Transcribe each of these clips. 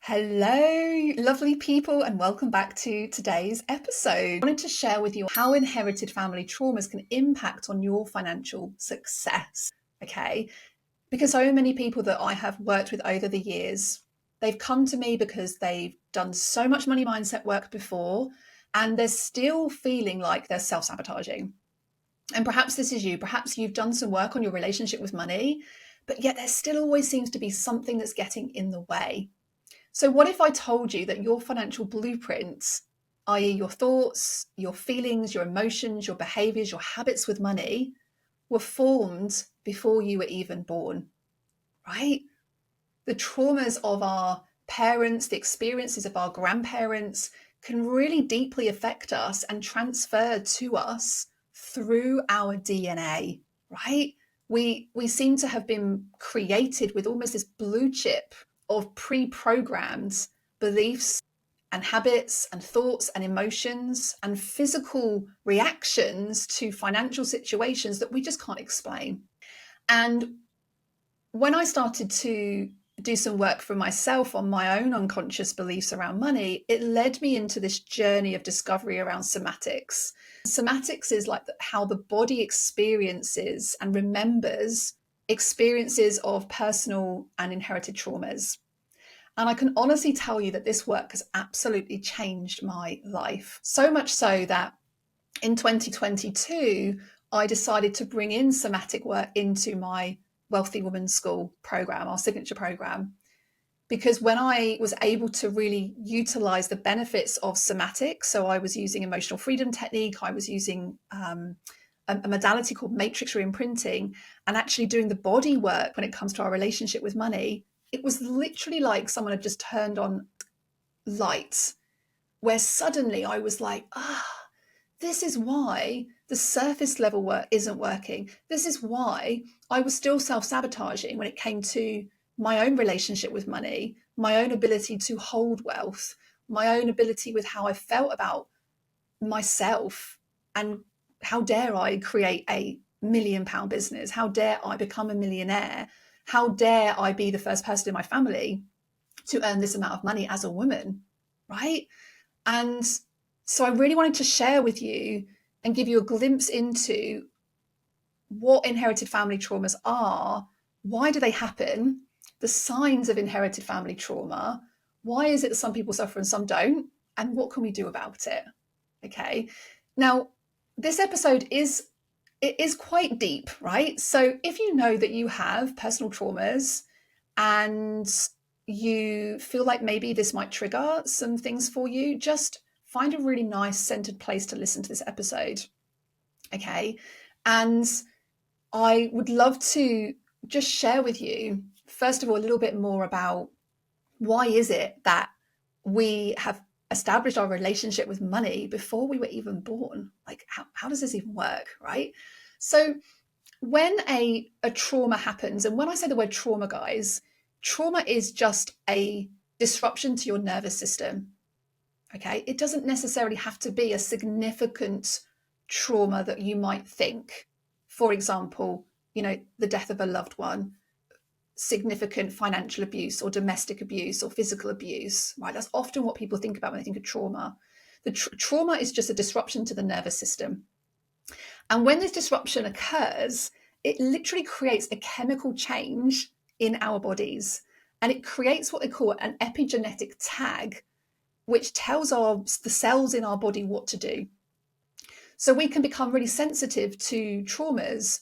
Hello, lovely people, and welcome back to today's episode. I wanted to share with you how inherited family traumas can impact on your financial success. Okay, because so many people that I have worked with over the years, they've come to me because they've done so much money mindset work before, and they're still feeling like they're self-sabotaging. And perhaps this is you, perhaps you've done some work on your relationship with money, but yet there still always seems to be something that's getting in the way. So, what if I told you that your financial blueprints, i.e., your thoughts, your feelings, your emotions, your behaviors, your habits with money, were formed before you were even born, right? The traumas of our parents, the experiences of our grandparents can really deeply affect us and transfer to us through our DNA, right? We seem to have been created with almost this blue chip of pre-programmed beliefs and habits and thoughts and emotions and physical reactions to financial situations that we just can't explain. And when I started to do some work for myself on my own unconscious beliefs around money, it led me into this journey of discovery around somatics. Somatics is like how the body experiences and remembers experiences of personal and inherited traumas. And I can honestly tell you that this work has absolutely changed my life. So much so that in 2022, I decided to bring in somatic work into my Wealthy Woman School program, our signature program, because when I was able to really utilize the benefits of somatic, so I was using emotional freedom technique, I was using a modality called matrix reimprinting, and actually doing the body work when it comes to our relationship with money, it was literally like someone had just turned on lights, where suddenly I was like, this is why the surface level work isn't working. This is why I was still self-sabotaging when it came to my own relationship with money, my own ability to hold wealth, my own ability with how I felt about myself, and how dare I create a £1 million business? How dare I become a millionaire? How dare I be the first person in my family to earn this amount of money as a woman, right? And so I really wanted to share with you and give you a glimpse into what inherited family traumas are, why do they happen, the signs of inherited family trauma, why is it that some people suffer and some don't, and what can we do about it? Okay. Now, this episode is quite deep, right? So if you know that you have personal traumas and you feel like maybe this might trigger some things for you, just find a really nice centered place to listen to this episode. Okay. And I would love to just share with you, first of all, a little bit more about why is it that we have established our relationship with money before we were even born? Like, how does this even work, right? So when a trauma happens, and when I say the word trauma, guys, trauma is just a disruption to your nervous system. Okay. It doesn't necessarily have to be a significant trauma that you might think. For example, the death of a loved one, significant financial abuse or domestic abuse or physical abuse, right? That's often what people think about when they think of trauma. The trauma is just a disruption to the nervous system. And when this disruption occurs, it literally creates a chemical change in our bodies. And it creates what they call an epigenetic tag, which tells the cells in our body what to do. So we can become really sensitive to traumas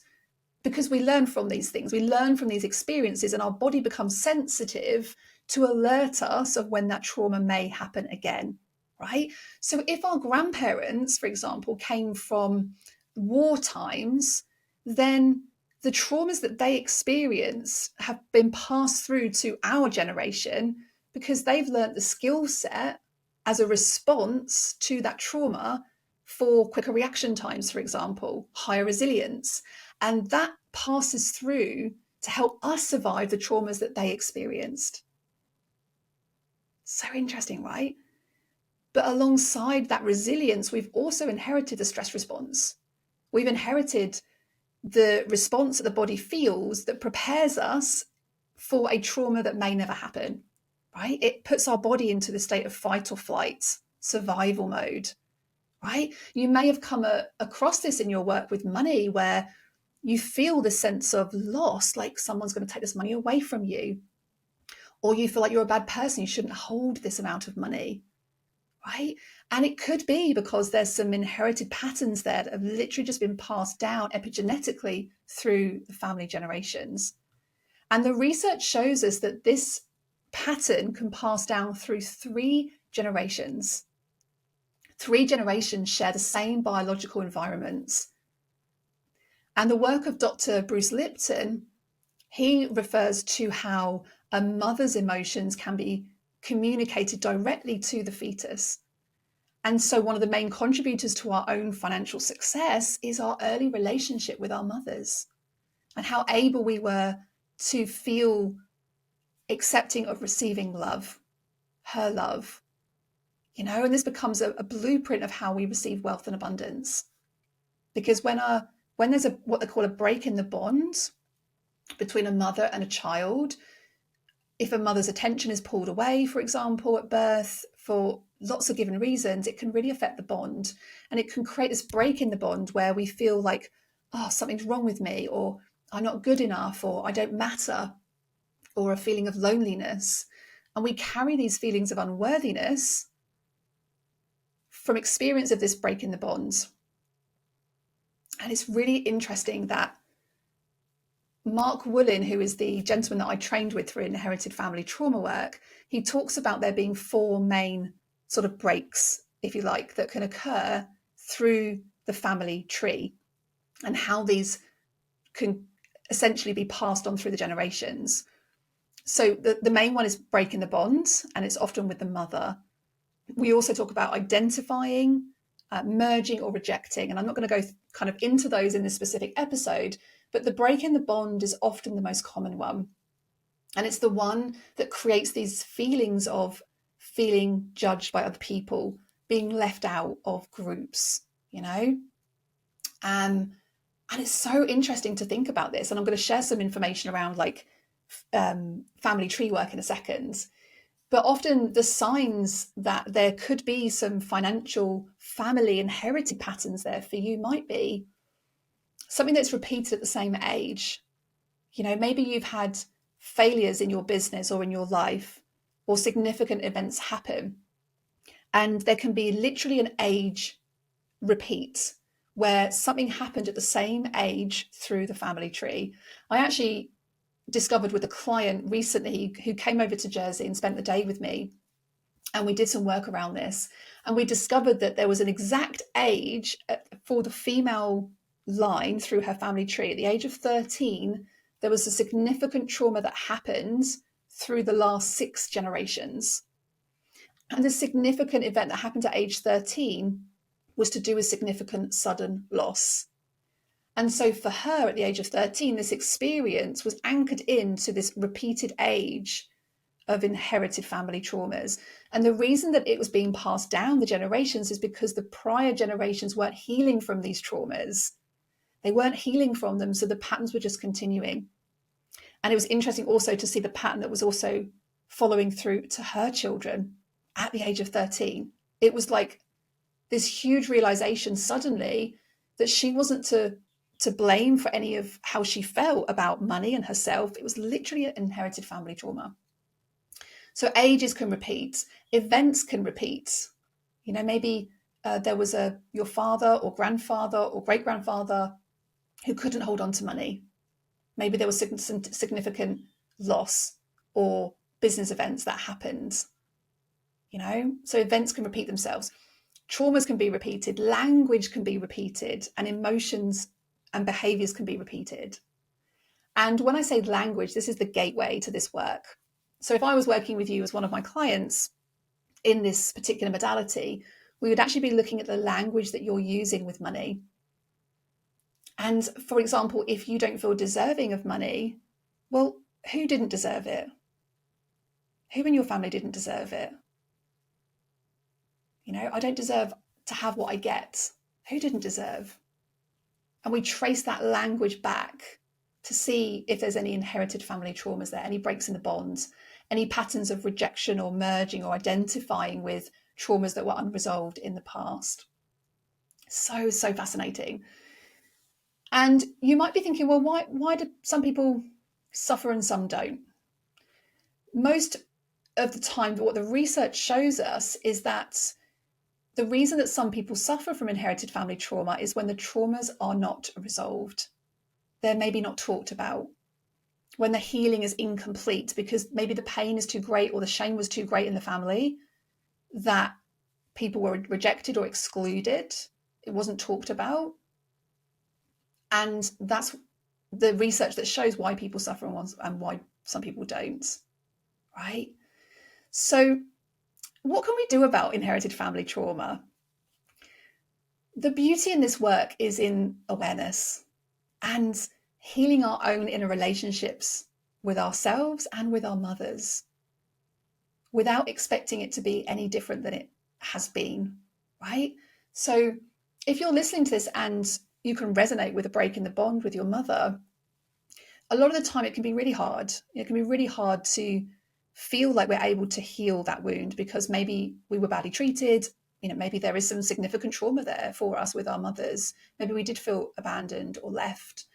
because we learn from these things. We learn from these experiences, and our body becomes sensitive to alert us of when that trauma may happen again, right? So if our grandparents, for example, came from war times, then the traumas that they experience have been passed through to our generation because they've learned the skill set as a response to that trauma for quicker reaction times, for example, higher resilience. And that passes through to help us survive the traumas that they experienced. So interesting, right? But alongside that resilience, we've also inherited the stress response. We've inherited the response that the body feels that prepares us for a trauma that may never happen. right? It puts our body into the state of fight or flight, survival mode, right? You may have come across this in your work with money, where you feel this sense of loss, like someone's going to take this money away from you, or you feel like you're a bad person, you shouldn't hold this amount of money, right? And it could be because there's some inherited patterns there that have literally just been passed down epigenetically through the family generations. And the research shows us that this pattern can pass down through 3 generations. 3 generations share the same biological environments. And the work of Dr. Bruce Lipton, he refers to how a mother's emotions can be communicated directly to the fetus. And so one of the main contributors to our own financial success is our early relationship with our mothers, and how able we were to feel accepting of receiving love, her love, and this becomes a blueprint of how we receive wealth and abundance. Because when there's what they call a break in the bond between a mother and a child, if a mother's attention is pulled away, for example, at birth, for lots of given reasons, it can really affect the bond. And it can create this break in the bond where we feel like, oh, something's wrong with me, or I'm not good enough, or I don't matter, or a feeling of loneliness. And we carry these feelings of unworthiness from experience of this break in the bonds. And it's really interesting that Mark Woolin, who is the gentleman that I trained with for inherited family trauma work, he talks about there being 4 main sort of breaks, if you like, that can occur through the family tree, and how these can essentially be passed on through the generations. So the main one is breaking the bonds, and it's often with the mother. We also talk about identifying, merging, or rejecting. And I'm not going to go kind of into those in this specific episode, but the break in the bond is often the most common one. And it's the one that creates these feelings of feeling judged by other people, being left out of groups, And it's so interesting to think about this. And I'm going to share some information around family tree work in a second. But often the signs that there could be some financial family inherited patterns there for you might be something that's repeated at the same age. Maybe you've had failures in your business or in your life, or significant events happen. And there can be literally an age repeat where something happened at the same age through the family tree. I actually discovered with a client recently who came over to Jersey and spent the day with me, and we did some work around this, and we discovered that there was an exact age for the female line through her family tree. At the age of 13, there was a significant trauma that happened through the last 6 generations. And the significant event that happened at age 13 was to do with significant sudden loss. And so for her at the age of 13, this experience was anchored into this repeated age of inherited family traumas. And the reason that it was being passed down the generations is because the prior generations weren't healing from these traumas. They weren't healing from them, so the patterns were just continuing. And it was interesting also to see the pattern that was also following through to her children at the age of 13. It was like this huge realization suddenly that she wasn't to blame for any of how she felt about money and herself. It was literally an inherited family trauma. So ages can repeat, events can repeat. Maybe there was your father or grandfather or great-grandfather who couldn't hold on to money. Maybe there was some significant loss or business events that happened. So events can repeat themselves. Traumas can be repeated, language can be repeated, and emotions and behaviors can be repeated. And when I say language, this is the gateway to this work. So if I was working with you as one of my clients in this particular modality, we would actually be looking at the language that you're using with money. And for example, if you don't feel deserving of money, well, who didn't deserve it? Who in your family didn't deserve it? I don't deserve to have what I get. Who didn't deserve? And we trace that language back to see if there's any inherited family traumas there, any breaks in the bonds, any patterns of rejection or merging or identifying with traumas that were unresolved in the past. So fascinating. And you might be thinking, well, why do some people suffer and some don't? Most of the time, what the research shows us is that the reason that some people suffer from inherited family trauma is when the traumas are not resolved. They're maybe not talked about. When the healing is incomplete because maybe the pain is too great or the shame was too great in the family, that people were rejected or excluded. It wasn't talked about. And that's the research that shows why people suffer and why some people don't, right? So what can we do about inherited family trauma? The beauty in this work is in awareness and healing our own inner relationships with ourselves and with our mothers without expecting it to be any different than it has been, right? So if you're listening to this and you can resonate with a break in the bond with your mother, a lot of the time it can be really hard. It can be really hard to feel like we're able to heal that wound because maybe we were badly treated. Maybe there is some significant trauma there for us with our mothers. Maybe we did feel abandoned or left.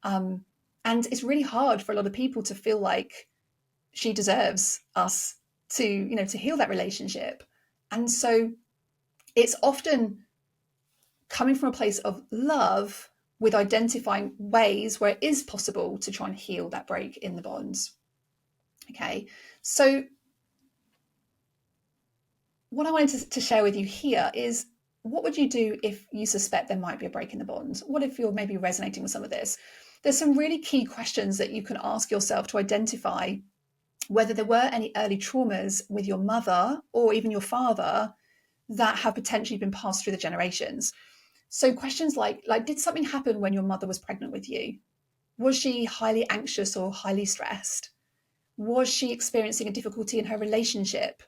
And it's really hard for a lot of people to feel like she deserves us to heal that relationship. And so it's often coming from a place of love with identifying ways where it is possible to try and heal that break in the bonds. Okay, so what I wanted to share with you here is, what would you do if you suspect there might be a break in the bond? What if you're maybe resonating with some of this? There's some really key questions that you can ask yourself to identify whether there were any early traumas with your mother or even your father that have potentially been passed through the generations. So questions like did something happen when your mother was pregnant with you? Was she highly anxious or highly stressed? Was she experiencing a difficulty in her relationship?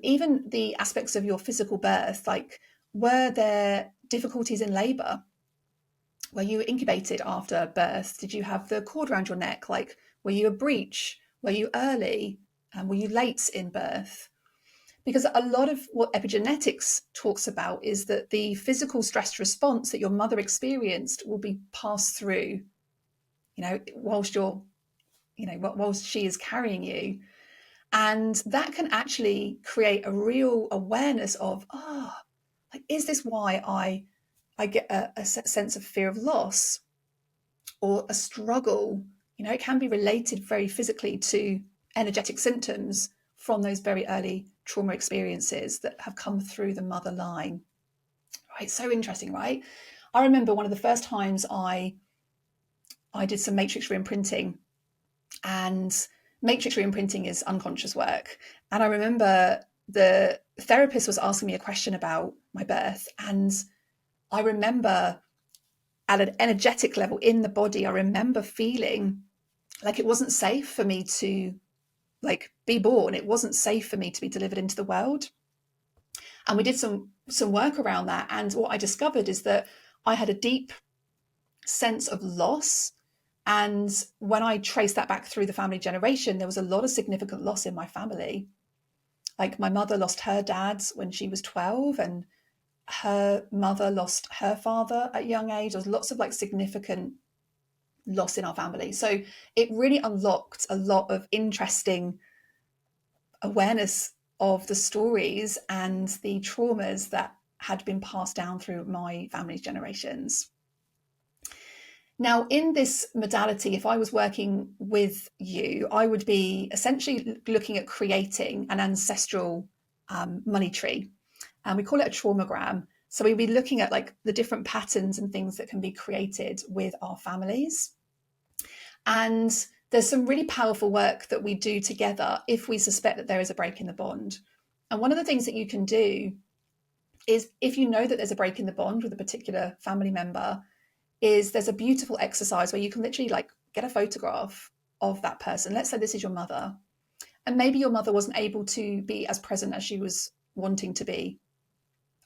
Even the aspects of your physical birth, like were there difficulties in labour? Were you incubated after birth? Did you have the cord around your neck? Like, were you a breech? Were you early? Were you late in birth? Because a lot of what epigenetics talks about is that the physical stress response that your mother experienced will be passed through, whilst she is carrying you. And that can actually create a real awareness of, is this why I get a sense of fear of loss or a struggle? It can be related very physically to energetic symptoms from those very early trauma experiences that have come through the mother line. Right, so interesting, right? I remember one of the first times I did some matrix reimprinting, and matrix reimprinting is unconscious work. And I remember the therapist was asking me a question about my birth, and I remember at an energetic level in the body, I remember feeling like it wasn't safe for me to be born. It wasn't safe for me to be delivered into the world. And we did some work around that. And what I discovered is that I had a deep sense of loss. And when I traced that back through the family generation, there was a lot of significant loss in my family. Like my mother lost her dad when she was 12, and her mother lost her father at a young age. There was lots of significant loss in our family. So it really unlocked a lot of interesting awareness of the stories and the traumas that had been passed down through my family's generations. Now, in this modality, if I was working with you, I would be essentially looking at creating an ancestral money tree. And we call it a traumagram. So we'd be looking at the different patterns and things that can be created with our families. And there's some really powerful work that we do together if we suspect that there is a break in the bond. And one of the things that you can do is, if you know that there's a break in the bond with a particular family member, is there's a beautiful exercise where you can literally get a photograph of that person. Let's say this is your mother, and maybe your mother wasn't able to be as present as she was wanting to be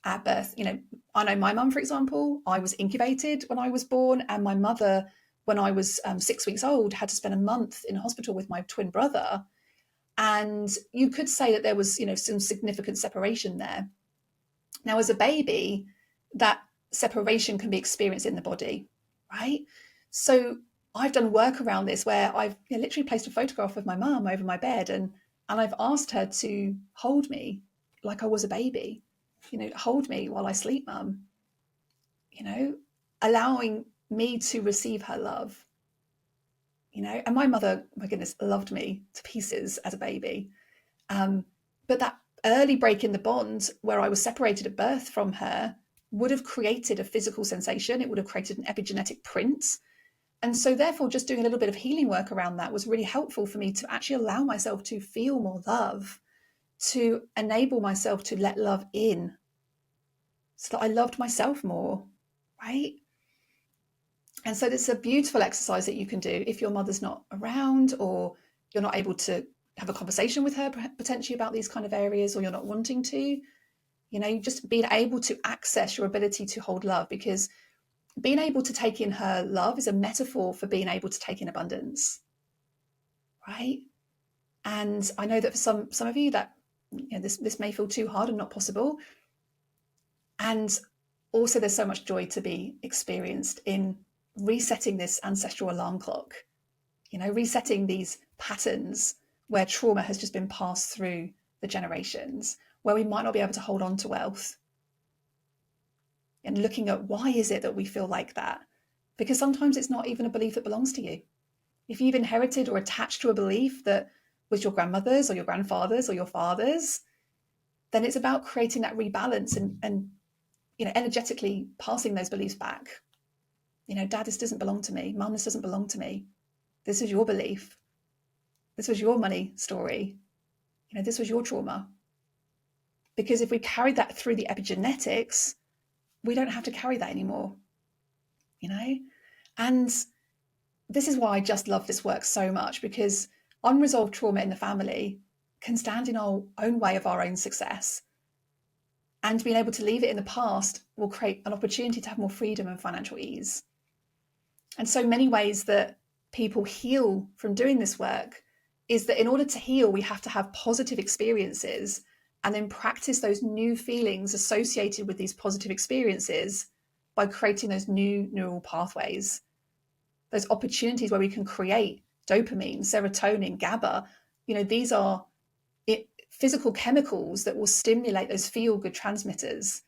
at birth. I know my mum, for example, I was incubated when I was born, and my mother, when I was 6 weeks old, had to spend a month in hospital with my twin brother. And you could say that there was, some significant separation there. Now, as a baby, that separation can be experienced in the body, right? So I've done work around this where I've literally placed a photograph of my mum over my bed, and I've asked her to hold me like I was a baby. Hold me while I sleep, mum. Allowing me to receive her love. And my mother, my goodness, loved me to pieces as a baby. But that early break in the bond where I was separated at birth from her would have created a physical sensation. It would have created an epigenetic print. And so therefore, just doing a little bit of healing work around that was really helpful for me to actually allow myself to feel more love, to enable myself to let love in so that I loved myself more, right? And so it's a beautiful exercise that you can do if your mother's not around, or you're not able to have a conversation with her potentially about these kind of areas, or you're not wanting to, just being able to access your ability to hold love, because being able to take in her love is a metaphor for being able to take in abundance, right? And I know that for some of you that this may feel too hard and not possible. And also there's so much joy to be experienced in resetting this ancestral alarm clock, resetting these patterns where trauma has just been passed through the generations, where we might not be able to hold on to wealth, and looking at why is it that we feel like that? Because sometimes it's not even a belief that belongs to you. If you've inherited or attached to a belief that was your grandmother's or your grandfather's or your father's, then it's about creating that rebalance and energetically passing those beliefs back. Dad, this doesn't belong to me. Mum, this doesn't belong to me. This is your belief. This was your money story. This was your trauma. Because if we carried that through the epigenetics, we don't have to carry that anymore. And this is why I just love this work so much, because unresolved trauma in the family can stand in our own way of our own success. And being able to leave it in the past will create an opportunity to have more freedom and financial ease. And so many ways that people heal from doing this work is that in order to heal, we have to have positive experiences and then practice those new feelings associated with these positive experiences by creating those new neural pathways, those opportunities where we can create dopamine, serotonin, GABA. These are physical chemicals that will stimulate those feel-good transmitters.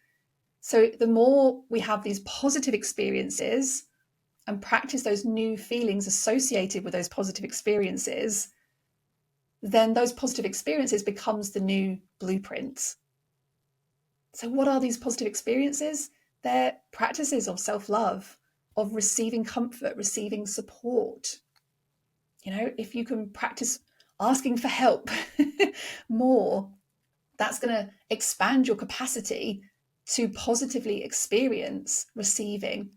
So the more we have these positive experiences and practice those new feelings associated with those positive experiences, then those positive experiences becomes the new blueprint. So what are these positive experiences? They're practices of self-love, of receiving comfort, receiving support. If you can practice asking for help more, that's going to expand your capacity to positively experience receiving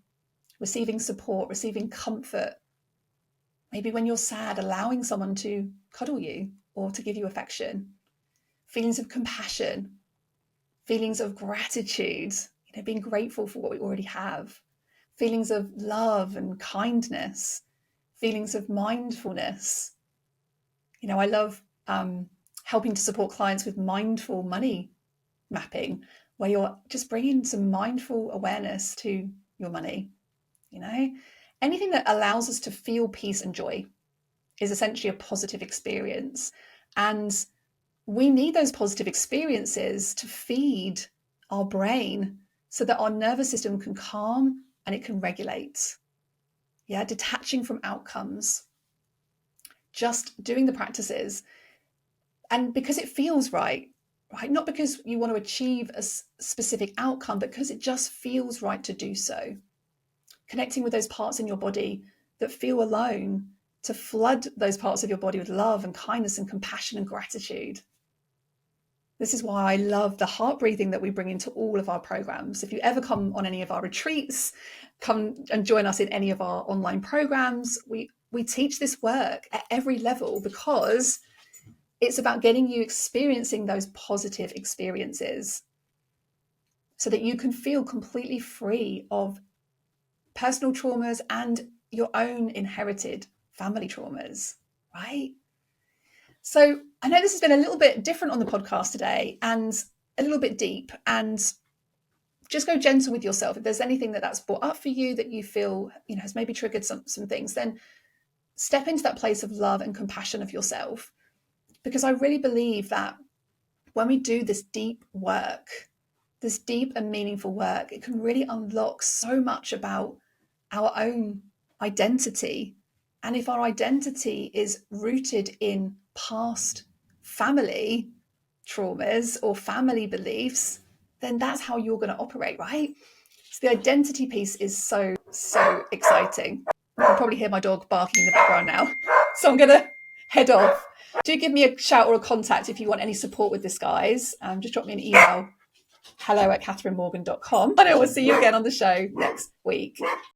support, receiving comfort. Maybe when you're sad, allowing someone to cuddle you or to give you affection. Feelings of compassion, feelings of gratitude, being grateful for what we already have. Feelings of love and kindness, feelings of mindfulness. I love helping to support clients with mindful money mapping, where you're just bringing some mindful awareness to your money. Anything that allows us to feel peace and joy is essentially a positive experience. And we need those positive experiences to feed our brain so that our nervous system can calm and it can regulate. Detaching from outcomes, just doing the practices. And because it feels right? Not because you want to achieve a specific outcome, but because it just feels right to do so. Connecting with those parts in your body that feel alone, to flood those parts of your body with love and kindness and compassion and gratitude. This is why I love the heart breathing that we bring into all of our programs. If you ever come on any of our retreats, come and join us in any of our online programs. We teach this work at every level because it's about getting you experiencing those positive experiences so that you can feel completely free of personal traumas and your own inherited family traumas, right? So I know this has been a little bit different on the podcast today and a little bit deep, and just go gentle with yourself. If there's anything that's brought up for you that you feel, has maybe triggered some things, then step into that place of love and compassion of yourself. Because I really believe that when we do this deep work, this deep and meaningful work, it can really unlock so much about our own identity. And if our identity is rooted in past family traumas or family beliefs, then that's how you're going to operate, right? So the identity piece is so, so exciting. You can probably hear my dog barking in the background now. So I'm going to head off. Do give me a shout or a contact if you want any support with this, guys. Just drop me an email, hello@catherinemorgan.com. And I will see you again on the show next week.